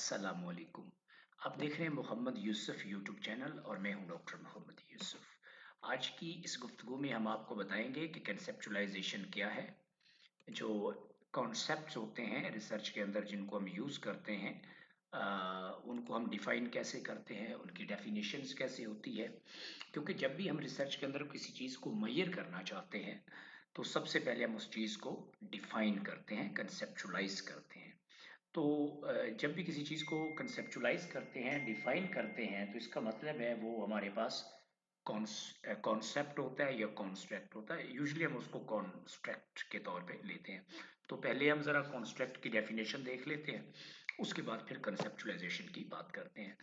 अस्सलामुअलैकुम। आप देख रहे हैं मोहम्मद यूसुफ यूट्यूब चैनल और मैं हूं डॉक्टर मोहम्मद यूसुफ। आज की इस गुफ्तगू में हम आपको बताएंगे कि कंसेप्चुलाइजेशन क्या है। जो कॉन्सेप्ट्स होते हैं रिसर्च के अंदर जिनको हम यूज़ करते हैं, उनको हम डिफ़ाइन कैसे करते हैं, उनकी डेफिनेशंस कैसे होती है। क्योंकि जब भी हम रिसर्च के अंदर किसी चीज़ को मेजर करना चाहते हैं तो सबसे पहले हम उस चीज़ को डिफ़ाइन करते हैं, कंसेप्चुलाइज करते हैं। तो जब भी किसी चीज़ को कंसेप्चुलाइज करते हैं, डिफाइन करते हैं, तो इसका मतलब है वो हमारे पास कॉन्सेप्ट होता है या कॉन्स्ट्रक्ट होता है। यूजुअली हम उसको कॉन्स्ट्रक्ट के तौर पे लेते हैं। तो पहले हम ज़रा कॉन्स्ट्रक्ट की डेफिनेशन देख लेते हैं, उसके बाद फिर कंसेप्चुलाइजेशन की बात करते हैं।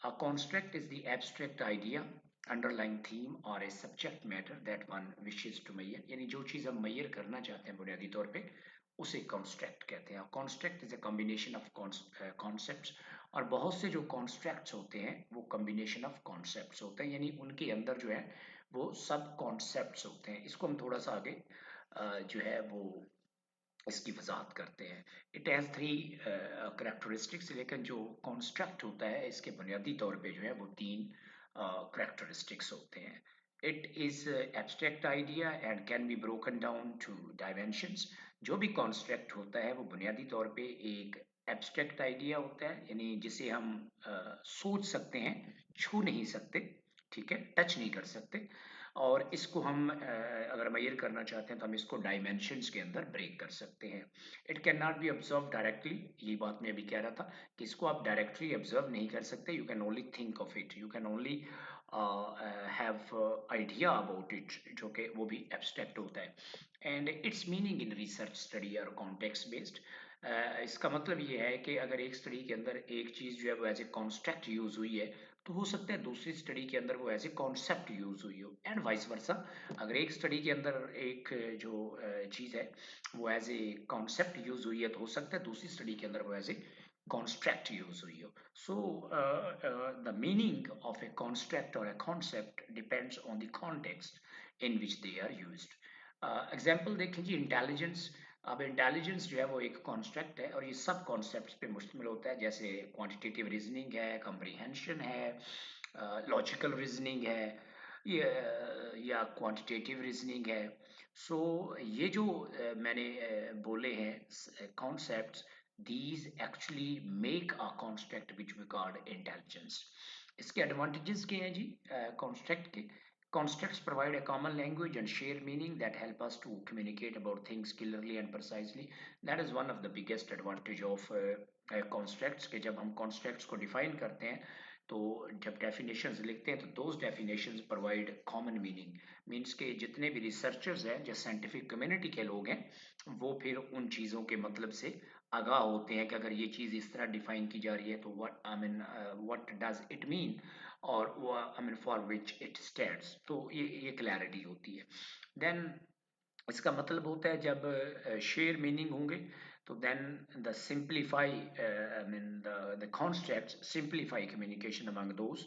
A construct is the abstract idea, underlying theme or a subject matter that one wishes to measure। यानी जो चीज़ हम measure करना चाहते हैं बुनियादी तौर पे उसे कॉन्स्ट्रक्ट कहते हैं। Construct is a combination of concepts. और बहुत से जो कॉन्स्ट्रक्ट्स होते हैं वो कॉम्बिनेशन ऑफ कॉन्सेप्ट्स होते हैं, यानी उनके अंदर जो है वो सब कॉन्सेप्ट्स होते हैं। इसको हम थोड़ा सा आगे जो है वो इसकी वजाहत करते हैं। इट हैज़ थ्री करेक्टरिस्टिक्स, लेकिन जो कॉन्स्ट्रक्ट होता है इसके बुनियादी तौर पे जो है वो तीन करेक्टरिस्टिक्स होते हैं। It is abstract idea and can be broken down to dimensions. जो भी कॉन्स्ट्रक्ट होता है वो बुनियादी तौर पे एक एब्स्ट्रैक्ट आइडिया होता है, यानी जिसे हम सोच सकते हैं, छू नहीं सकते, ठीक है, टच नहीं कर सकते। और इसको हम अगर मेजर करना चाहते हैं तो हम इसको डायमेंशंस के अंदर ब्रेक कर सकते हैं। It can not be observe directly. ये बात मैं अभी कह रहा था कि इसको आप डायरेक्टली ऑब्जर्व नहीं कर सकते। You can only think of it, you can only have idea about it, जो कि वो भी एब्स्ट्रैक्ट होता है। And it's meaning in research study और कॉन्टेक्स्ट बेस्ड। इसका मतलब ये है कि अगर एक स्टडी के अंदर एक चीज़ जो है वो एज ए कॉन्स्ट्रक्ट यूज़ हुई है, तो हो सकता है दूसरी स्टडी के अंदर वो एज ए कॉन्सेप्ट यूज़ हुई हो, एंड वाइस वर्सा। अगर एक स्टडी के अंदर एक जो चीज़ है वो एज ए कॉन्सेप्ट यूज़ हुई है, तो हो सकता है दूसरी स्टडी के अंदर वो एज ए construct use हुई हो। So the meaning of a construct or a concept depends on the context in which they are used। Example देखें जी, इंटेलिजेंस। अब इंटेलिजेंस जो है वो एक कॉन्स्ट्रक्ट है और ये सब कॉन्सेप्ट्स पे मुश्तमिल होता है, जैसे क्वांटिटेटिव रीजनिंग है, कंप्रीहेंशन है, लॉजिकल रीजनिंग है, ये या क्वांटिटेटिव रीजनिंग है। सो ये जो मैंने बोले हैं concepts, these actually make a construct which we call intelligence। इसके advantages क्या हैं जी construct के? Constructs provide a common language and share meaning that help us to communicate about things clearly and precisely। That is one of the biggest advantage of constructs, कि जब हम constructs को define करते हैं तो जब definitions लिखते हैं तो those definitions provide common meaning। Means के जितने भी रिसर्चर्स हैं, जो साइंटिफिक कम्युनिटी के लोग हैं, वो फिर उन चीज़ों के मतलब से आगाह होते हैं कि अगर ये चीज़ इस तरह डिफाइन की जा रही है तो व्हाट डज इट मीन, और वो I mean for which it stands. तो ये क्लैरिटी होती है। देन इसका मतलब होता है जब शेयर मीनिंग होंगे तो then the simplify I mean the concepts simplify communication among those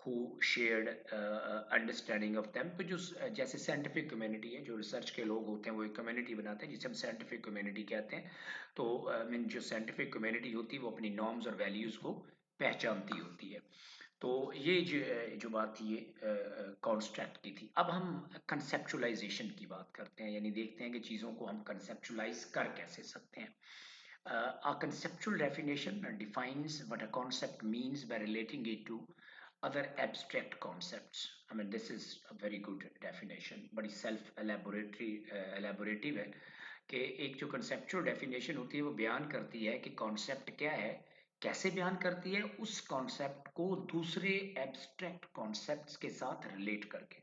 who shared understanding of them. तो जो जैसे साइंटिफिक कम्युनिटी है, जो रिसर्च के लोग होते हैं वो एक कम्युनिटी बनाते हैं जिसे हम साइंटिफिक कम्युनिटी कहते हैं। तो आई मीन जो साइंटिफिक कम्युनिटी होती है वो अपनी नॉर्म्स और वैल्यूज़ को पहचानती होती है। तो ये जो बात थी ये कॉन्स्ट्रक्ट की थी। अब हम कंसेप्चुलाइजेशन की बात करते हैं, यानी देखते हैं कि चीज़ों को हम कंसेप्चुलाइज कर कैसे सकते हैं। A conceptual definition defines what a concept means by relating it to other abstract concepts। I mean, this is a very good definition, बड़ी self elaborative है कि एक जो conceptual definition होती है वो बयान करती है कि concept क्या है, कैसे बयान करती है, उस कॉन्सेप्ट को दूसरे एब्स्ट्रैक्ट कॉन्सेप्ट्स के साथ रिलेट करके।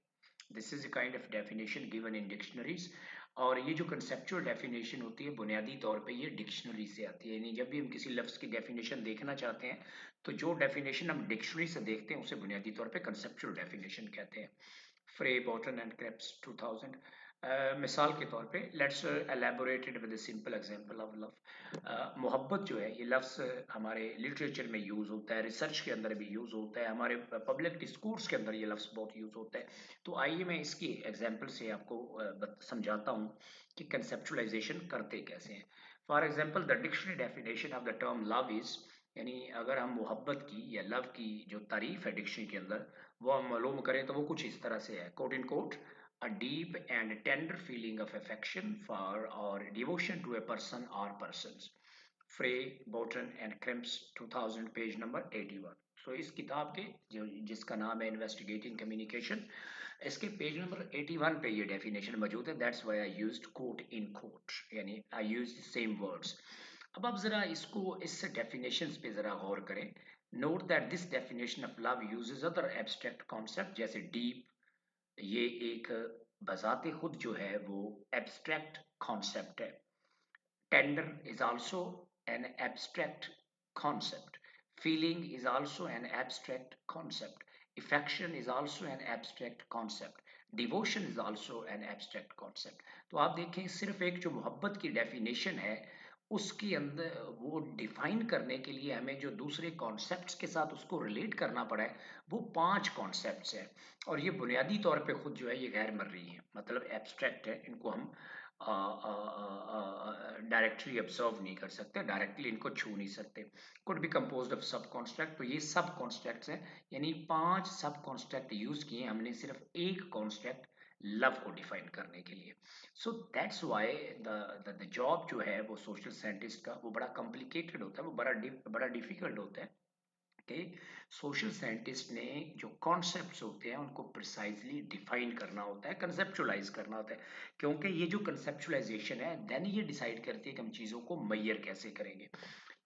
This is a kind of definition given in dictionaries. और ये जो कंसेप्चुअल डेफिनेशन होती है बुनियादी तौर पे ये डिक्शनरी से आती है, यानी जब भी हम किसी लफ्ज़ की डेफिनेशन देखना चाहते हैं तो जो डेफिनेशन हम डिक्शनरी से देखते हैं उसे बुनियादी तौर पे कंसेप्चुअल डेफिनेशन कहते हैं। फ्रे बॉटन एंड क्रेप्स 2000। मिसाल के तौर पे let's elaborated with simple example of love. मोहब्बत जो है ये लफ्ज़ हमारे लिटरेचर में यूज़ होता है, रिसर्च के अंदर भी यूज़ होता है, हमारे पब्लिक डिस्कोर्स के अंदर ये लफ्ज़ बहुत यूज़ होता है। तो आइए मैं इसकी एग्जांपल से आपको समझाता हूँ कि कंसेप्चुलाइजेशन करते कैसे हैं। For example the dictionary definition of the term love is यानी अगर हम मोहब्बत की या लव की जो तारीफ है डिक्शनरी के अंदर वो हम मालूम करें तो वो कुछ इस तरह से है, quote in quote, a deep and tender feeling of affection for or devotion to a person or persons, Frey, Botan and Kreps, 2000, page number 81। So इस किताब के जो जिसका नाम है इन्वेस्टिगेटिंग कम्युनिकेशन, इसके पेज नंबर 81 पे ये डेफिनेशन मौजूद है। That's why I used quote in quote, यानी आई यूज सेम वर्ड्स। अब आप जरा इसको इस डेफिनेशंस पे जरा गौर करें। Note that this definition of love uses other abstract concept जैसे डीप, ये एक बजाते खुद जो है वो एब्स्ट्रैक्ट कॉन्सेप्ट है। Tender is also an abstract concept. Feeling is also an abstract concept. Affection is also an abstract concept. Devotion is also an abstract concept. तो आप देखें सिर्फ एक जो मोहब्बत की डेफिनेशन है उसके अंदर वो डिफाइन करने के लिए हमें जो दूसरे कॉन्सेप्ट्स के साथ उसको रिलेट करना पड़ा है वो 5 कॉन्सेप्ट्स हैं। और ये बुनियादी तौर पे खुद जो है ये गैर मर्री है, मतलब एब्स्ट्रैक्ट है, इनको हम डायरेक्टली ऑब्जर्व नहीं कर सकते, डायरेक्टली इनको छू नहीं सकते। कुड बी कंपोज्ड ऑफ सब कॉन्स्ट्रक्ट, तो ये सब कॉन्स्ट्रक्ट्स हैं, यानी 5 सब कॉन्स्ट्रक्ट यूज किए हमने सिर्फ एक कॉन्स्ट्रक्ट लव को डिफाइन करने के लिए। So that's why the job जो है वो सोशल साइंटिस्ट का वो बड़ा कॉम्प्लिकेटेड होता है, वो बड़ा डिफिकल्ट होता है कि सोशल साइंटिस्ट ने जो कॉन्सेप्ट्स होते हैं उनको प्रिसाइजली डिफाइन करना होता है, कंसेप्चुलाइज करना होता है, क्योंकि ये जो कंसेप्चुलाइजेशन है देन ये डिसाइड करती है कि हम चीज़ों को मैयर कैसे करेंगे।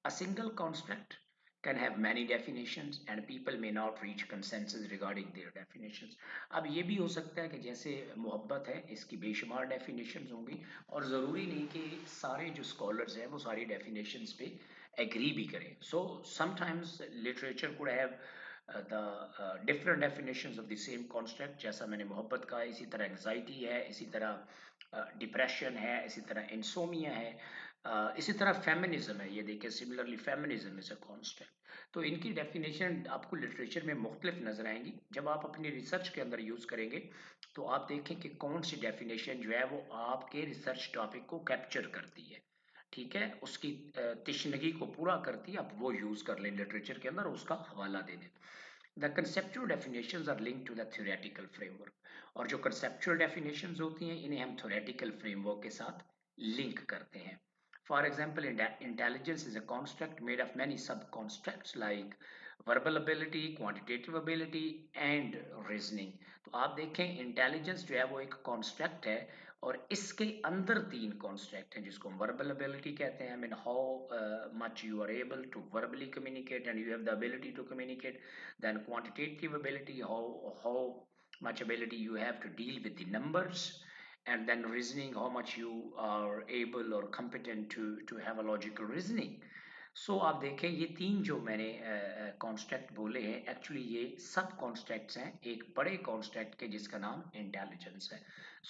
A single concept can have many definitions and people may not reach consensus regarding their definitions। अब ये भी हो सकता है कि जैसे मोहब्बत है इसकी बेशुमार definitions होंगी और ज़रूरी नहीं कि सारे जो scholars हैं वो सारी definitions पे agree भी करें। So sometimes literature could have the different definitions of the same concept, जैसा मैंने मोहब्बत कहा, इसी तरह एंजाइटी है, इसी तरह डिप्रेशन है, इसी तरह इंसोमिया है, इसी तरह फेमिनिज्म है। ये देखिए similarly feminism is a concept. तो इनकी डेफिनेशन आपको लिटरेचर में मुख्तलिफ नजर आएंगी। जब आप अपनी रिसर्च के अंदर यूज करेंगे तो आप देखें कि कौन सी डेफिनेशन जो है वो आपके रिसर्च टॉपिक को कैप्चर करती है, ठीक है, उसकी तिश्नगी को पूरा करती है, आप वो यूज कर लें लिटरेचर के अंदर, उसका हवाला दे दें। The conceptual definitions are linked to the theoretical framework, और जो कंसेप्चुअल डेफिनेशंस होती हैं इन्हें हम थ्योरेटिकल फ्रेमवर्क के साथ लिंक करते हैं। For example, intelligence is a construct made of many sub-constructs like verbal ability, quantitative ability and reasoning। तो आप देखें इंटेलिजेंस जो है वो एक कॉन्स्ट्रक्ट है और इसके अंदर 3 कॉन्स्ट्रक्ट हैं जिसको हम वर्बल एबिलिटी कहते हैं। I mean how much you are able to verbally communicate and you have the ability to communicate. Then quantitative ability, how much ability you have to deal with the numbers, and then reasoning, how much you are able or competent to have a logical reasoning। सो आप देखें ये 3 जो मैंने construct बोले हैं actually ये सब constructs हैं एक बड़े कॉन्स्ट्रक्ट के जिसका नाम इंटेलिजेंस है।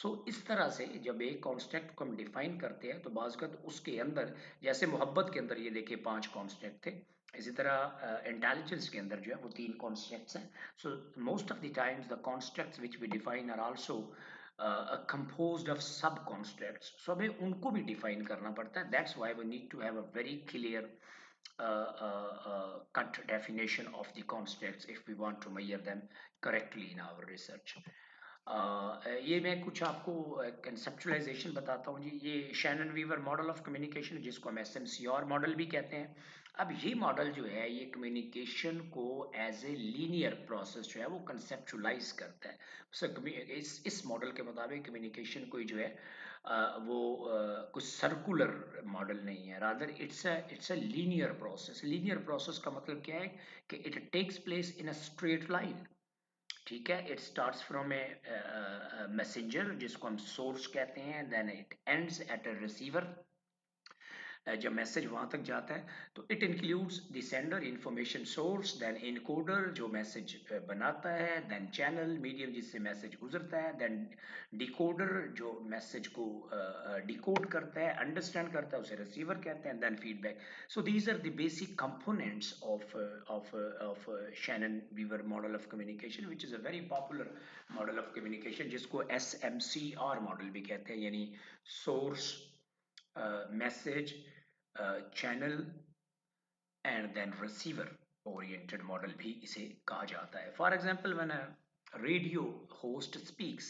सो इस तरह से जब एक कॉन्स्ट्रक्ट को हम डिफाइन करते हैं तो बाज़ उसके अंदर, जैसे मोहब्बत के अंदर ये देखिए 5 कॉन्स्ट्रक्ट थे, इसी तरह इंटेलिजेंस के अंदर जो है वो 3 कॉन्स्ट्रक्ट्स हैं। So most of the times the constructs which we define are also composed of sub constructs, so हमें उनको भी डिफाइन करना पड़ता है। That's why we need to have a very clear cut definition of the constructs if we want to measure them correctly in our research। ये मैं कुछ आपको कंसेप्चुलाइजेशन बताता हूँ जी। ये Shannon Weaver model of communication जिसको हम SMCR मॉडल भी कहते हैं। अब ये मॉडल जो है ये कम्युनिकेशन को एज ए लीनियर प्रोसेस जो है वो कंसेप्चुलाइज करता है। इस मॉडल के मुताबिक कम्युनिकेशन कोई जो है वो कुछ सर्कुलर मॉडल नहीं है, rather it's a linear process. Linear process का मतलब क्या है कि it takes place in a straight line, ठीक है। It starts from a messenger जिसको हम सोर्स कहते हैं, then it ends at a receiver. जब मैसेज वहां तक जाता है तो it includes the sender, information source, then encoder जो मैसेज बनाता है, देन चैनल मीडियम जिससे मैसेज गुजरता है, देन डिकोडर जो मैसेज को डिकोड करता है, अंडरस्टैंड करता है, उसे रिसीवर कहते हैं, then feedback. So these are the basic components of Shannon Weaver model of communication which is a very popular model of communication जिसको SMCR मॉडल भी कहते हैं, यानी source, message, channel, and then receiver oriented model भी इसे कहा जाता है। For example when a radio host speaks,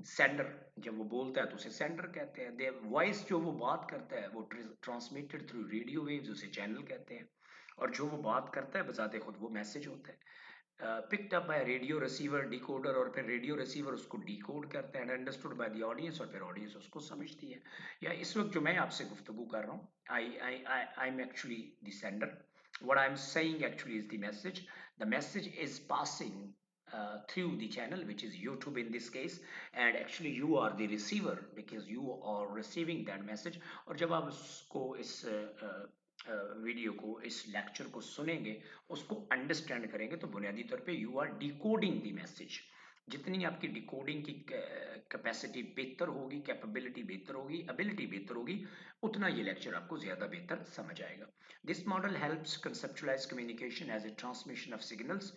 sender जब वो बोलता है तो उसे सेंडर कहते हैं। दे वॉइस जो वो बात करता है वो ट्रांसमिटेड थ्रू रेडियो वेव्स, उसे चैनल कहते हैं। और जो वो बात करता है बजाते खुद वो मैसेज होता है। Picked up by radio receiver decoder, और फिर रेडियो रिसीवर उसको डिकोड करता है, and understood by the audience, और फिर ऑडियंस उसको समझती है। या इस वक्त जो मैं आपसे गुफ्तगू कर रहा हूँ, I am actually the sender, what I'm saying actually is the message. The message is passing through the channel, which is YouTube in this case, and actually you are the receiver because you are receiving that message. और जब आप उसको इस video को, इस lecture को सुनेंगे, उसको अंडरस्टैंड करेंगे, तो बुनियादी तौर पे you are decoding the message. जितनी आपकी डिकोडिंग की कैपेसिटी बेहतर होगी, कैपेबिलिटी बेहतर होगी, एबिलिटी बेहतर होगी, उतना ये लेक्चर आपको ज़्यादा बेहतर समझ आएगा। This model helps conceptualize communication as a transmission of signals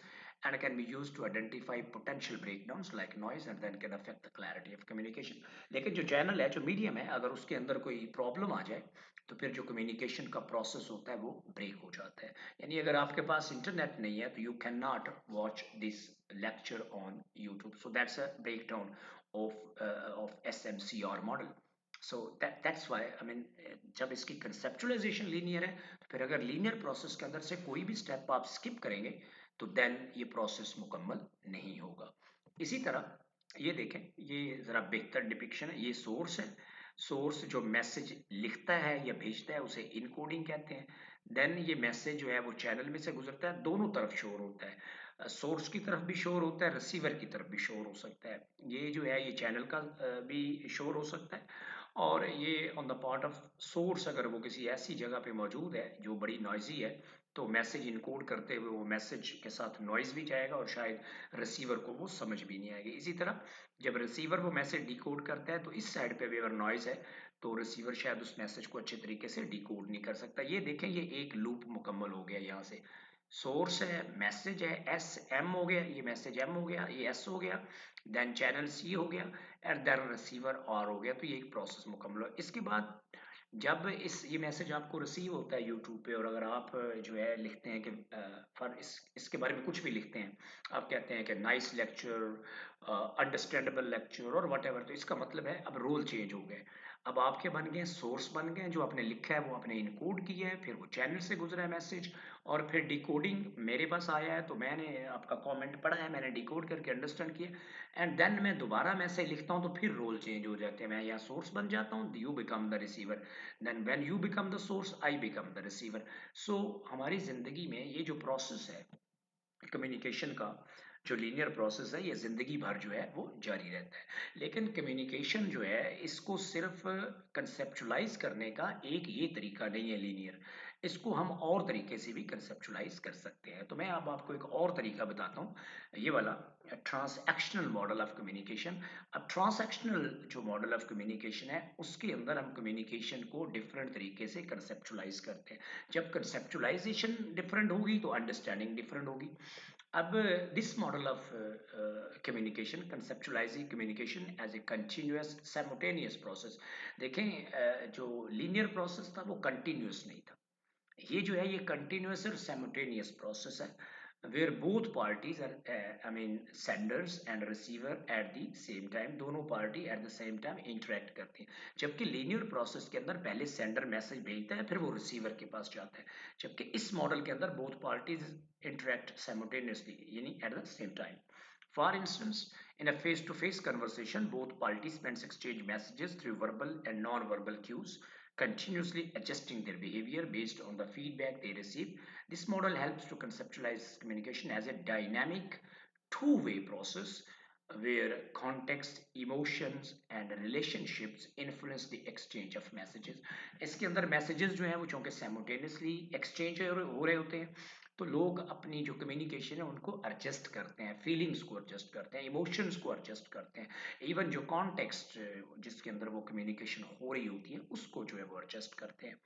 and can be used to identify potential breakdowns like noise and then can affect the clarity of communication. लेकिन जो चैनल है, जो मीडियम है, अगर उसके अंदर कोई प्रॉब्लम आ जाए तो फिर जो कम्युनिकेशन का प्रोसेस होता है वो ब्रेक हो जाता है। यानी अगर आपके पास इंटरनेट नहीं है तो you can not watch this lecture on YouTube. So that's a breakdown of SMCR model. So that's why I mean, जब इसकी कंसेप्चुलाइजेशन लीनियर है तो फिर अगर लीनियर प्रोसेस के अंदर से कोई भी स्टेप आप स्किप करेंगे तो देन ये प्रोसेस मुकम्मल नहीं होगा। इसी तरह ये देखें, ये ज़रा बेहतर डिपिक्शन है। ये सोर्स है, सोर्स जो मैसेज लिखता है या भेजता है उसे इनकोडिंग कहते हैं। देन ये मैसेज जो है वो चैनल में से गुजरता है, दोनों तरफ शोर होता है, सोर्स की तरफ भी शोर होता है, रिसीवर की तरफ भी शोर हो सकता है। ये जो है ये चैनल का भी शोर हो सकता है, और ये on the part of source अगर वो किसी ऐसी जगह पे मौजूद है जो बड़ी नॉइजी है तो मैसेज इनकोड करते हुए वो मैसेज के साथ नॉइज भी जाएगा और शायद रिसीवर को वो समझ भी नहीं आएगी। इसी तरह जब रिसीवर वो मैसेज डिकोड करता है तो इस साइड पे भी अगर नॉइज है तो रिसीवर शायद उस मैसेज को अच्छे तरीके से डिकोड नहीं कर सकता। ये देखें, ये एक लूप मुकम्मल हो गया। यहाँ से सोर्स है, मैसेज है, एस एम हो गया, ये मैसेज एम हो गया, ये एस हो गया, देन चैनल सी हो गया, एंड देन रिसीवर आर हो गया। तो ये एक प्रोसेस मुकम्मल हो। इसके बाद जब ये मैसेज आपको रिसीव होता है यूट्यूब पे, और अगर आप जो है लिखते हैं कि फॉर इसके बारे में कुछ भी लिखते हैं, आप कहते हैं कि नाइस लेक्चर, अंडरस्टैंडेबल लेक्चर और वट एवर, तो इसका मतलब है अब रोल चेंज हो गए। अब आपके बन गए सोर्स, बन गए जो आपने लिखा है वो आपने इनकोड किया है, फिर वो चैनल से गुजरा है मैसेज, और फिर डिकोडिंग मेरे पास आया है तो मैंने आपका कमेंट पढ़ा है, मैंने डिकोड करके अंडरस्टैंड किया, एंड देन मैं दोबारा मैसेज लिखता हूँ तो फिर रोल चेंज हो जाते हैं। मैं यहाँ सोर्स बन जाता हूँ, you become the receiver, then when you become the source I become the receiver. So हमारी ज़िंदगी में ये जो प्रोसेस है कम्युनिकेशन का, जो लीनियर प्रोसेस है, ये ज़िंदगी भर जो है वो जारी रहता है। लेकिन कम्युनिकेशन जो है इसको सिर्फ कंसेप्चुलाइज करने का एक ये तरीका नहीं है लीनियर, इसको हम और तरीके से भी कंसेप्चुलाइज कर सकते हैं। तो मैं अब आपको एक और तरीका बताता हूँ, ये वाला ट्रांसएक्शनल मॉडल ऑफ कम्युनिकेशन। अब ट्रांसएक्शनल जो मॉडल ऑफ कम्युनिकेशन है उसके अंदर हम कम्युनिकेशन को डिफरेंट तरीके से कंसेप्चुलाइज करते हैं। जब कंसेप्चुलाइजेशन डिफरेंट होगी तो अंडरस्टैंडिंग डिफरेंट होगी। अब this model of communication conceptualizing communication as a continuous simultaneous process. देखें, जो लीनियर प्रोसेस था वो कंटिन्यूअस नहीं था, ये जो है ये कंटिन्यूअस और साइमल्टेनियस प्रोसेस है, where both parties are I mean senders and receiver at the same time, दोनों party at the same time interact करती हैं। जबकि लीनियर प्रोसेस के अंदर पहले सेंडर मैसेज भेजता है फिर वो रिसीवर के पास जाता है, जबकि इस मॉडल के अंदर both parties interact simultaneously यानी at the same time. For instance, in a face-to-face conversation, both participants exchange messages through verbal and non-verbal cues, continuously adjusting their behavior based on the feedback they receive. This model helps to conceptualize communication as a dynamic, two-way process where context, emotions and relationships influence the exchange of messages. इसके अंदर messages जो हैं वो चूंकि simultaneously exchange हो रहे होते हैं तो लोग अपनी जो कम्युनिकेशन है उनको एडजस्ट करते हैं, फीलिंग्स को एडजस्ट करते हैं, इमोशंस को एडजस्ट करते हैं, इवन जो कॉन्टेक्स्ट जिसके अंदर वो कम्युनिकेशन हो रही होती है उसको जो है वो एडजस्ट करते हैं।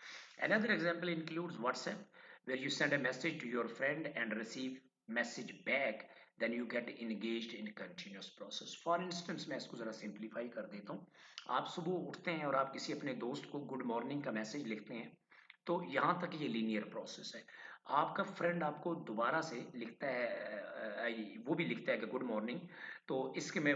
Another example includes WhatsApp, where you send a message to your friend and receive message back, then you get engaged in continuous process. For instance मैं इसको ज़रा सिंप्लीफाई कर देता हूँ। आप सुबह उठते हैं और आप किसी अपने दोस्त को गुड मॉर्निंग का मैसेज लिखते हैं, तो यहाँ तक ये लीनियर प्रोसेस है। आपका फ्रेंड आपको दोबारा से लिखता है, वो भी लिखता है कि गुड मॉर्निंग। तो इसके में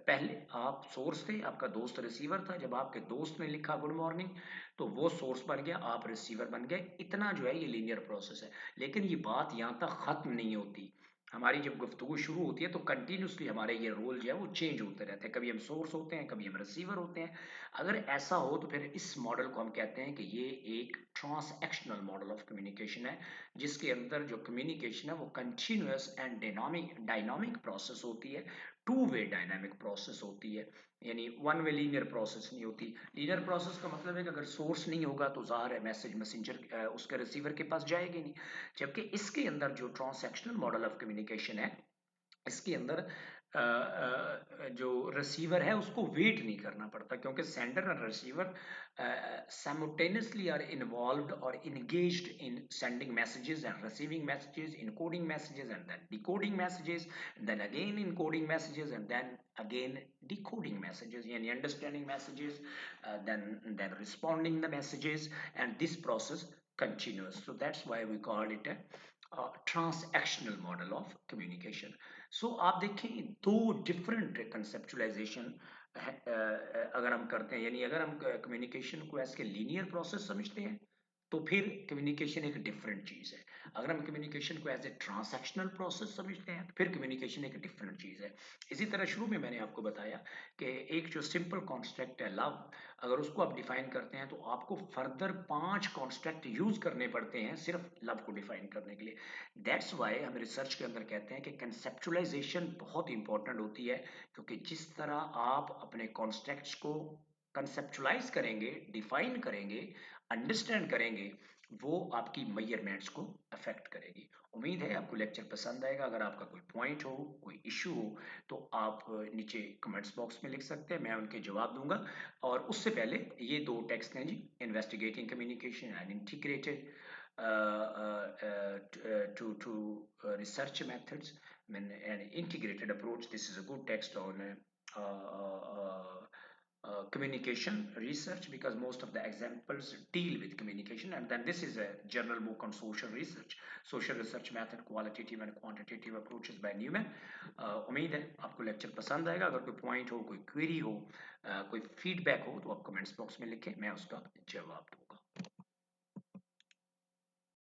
पहले आप सोर्स थे, आपका दोस्त रिसीवर था। जब आपके दोस्त ने लिखा गुड मॉर्निंग तो वो सोर्स बन गया, आप रिसीवर बन गए। इतना जो है ये लीनियर प्रोसेस है। लेकिन ये बात यहाँ तक ख़त्म नहीं होती। हमारी जब गुफ्तगू शुरू होती है तो कंटिन्यूसली हमारे ये रोल जो है वो चेंज होते रहते हैं। कभी हम सोर्स होते हैं, कभी हम रिसीवर होते हैं। अगर ऐसा हो तो फिर इस मॉडल को हम कहते हैं कि ये एक ट्रांसएक्शनल मॉडल ऑफ कम्युनिकेशन है, जिसके अंदर जो कम्युनिकेशन है वो continuous and dynamic dynamic process होती है, टू वे डायनामिक प्रोसेस होती है। यानी वन वे लीनियर प्रोसेस नहीं होती। लीनियर प्रोसेस का मतलब है कि अगर सोर्स नहीं होगा तो ज़ाहिर है मैसेज मैसेंजर उसके रिसीवर के पास जाएगी नहीं। जबकि इसके अंदर जो ट्रांसैक्शनल मॉडल ऑफ कम्युनिकेशन है, इसके अंदर जो रिसीवर है उसको वेट नहीं करना पड़ता, क्योंकि सेंडर और receiver simultaneously are involved or engaged in sending messages and receiving messages, encoding messages and then decoding messages, then again encoding messages and then again decoding messages, yani understanding messages, then responding the messages, and this process continues. So that's why we call it a transactional model of communication. So आप देखें दो different conceptualisation अगर हम करते हैं, यानी अगर हम कम्युनिकेशन को एज के लीनियर प्रोसेस समझते हैं तो फिर कम्युनिकेशन एक डिफरेंट चीज़ है। अगर हम कम्युनिकेशन को एज ए ट्रांसैक्शनल प्रोसेस समझते हैं तो फिर कम्युनिकेशन एक डिफरेंट चीज़ है। इसी तरह शुरू में मैंने आपको बताया कि एक जो सिंपल कॉन्स्ट्रक्ट है लव, अगर उसको आप डिफाइन करते हैं तो आपको फर्दर 5 कॉन्स्ट्रक्ट यूज करने पड़ते हैं सिर्फ लव को डिफाइन करने के लिए। दैट्स वाई हम रिसर्च के अंदर कहते हैं कि कंसेप्चुलाइजेशन बहुत इंपॉर्टेंट होती है, क्योंकि जिस तरह आप अपने कॉन्स्ट्रक्ट्स को कंसेप्चुलाइज करेंगे, डिफाइन करेंगे, अंडरस्टैंड करेंगे, वो आपकी मेजरमेंट्स को अफेक्ट करेगी। उम्मीद है आपको लेक्चर पसंद आएगा। अगर आपका कोई पॉइंट हो, कोई इशू हो, तो आप नीचे कमेंट्स बॉक्स में लिख सकते हैं, मैं उनके जवाब दूंगा। और उससे पहले ये दो टेक्स्ट हैं जी, investigating communication and integrated to research methods and an integrated approach. This is a good text on communication research, because most of the examples deal with communication. And then this is a journal book on social research method, qualitative and quantitative approaches by Newman. उम्मीद है आपको lecture पसंद आएगा। अगर कोई point हो, कोई query हो, कोई फीडबैक हो तो आप कमेंट्स बॉक्स में लिखें, मैं उसका जवाब दूंगा।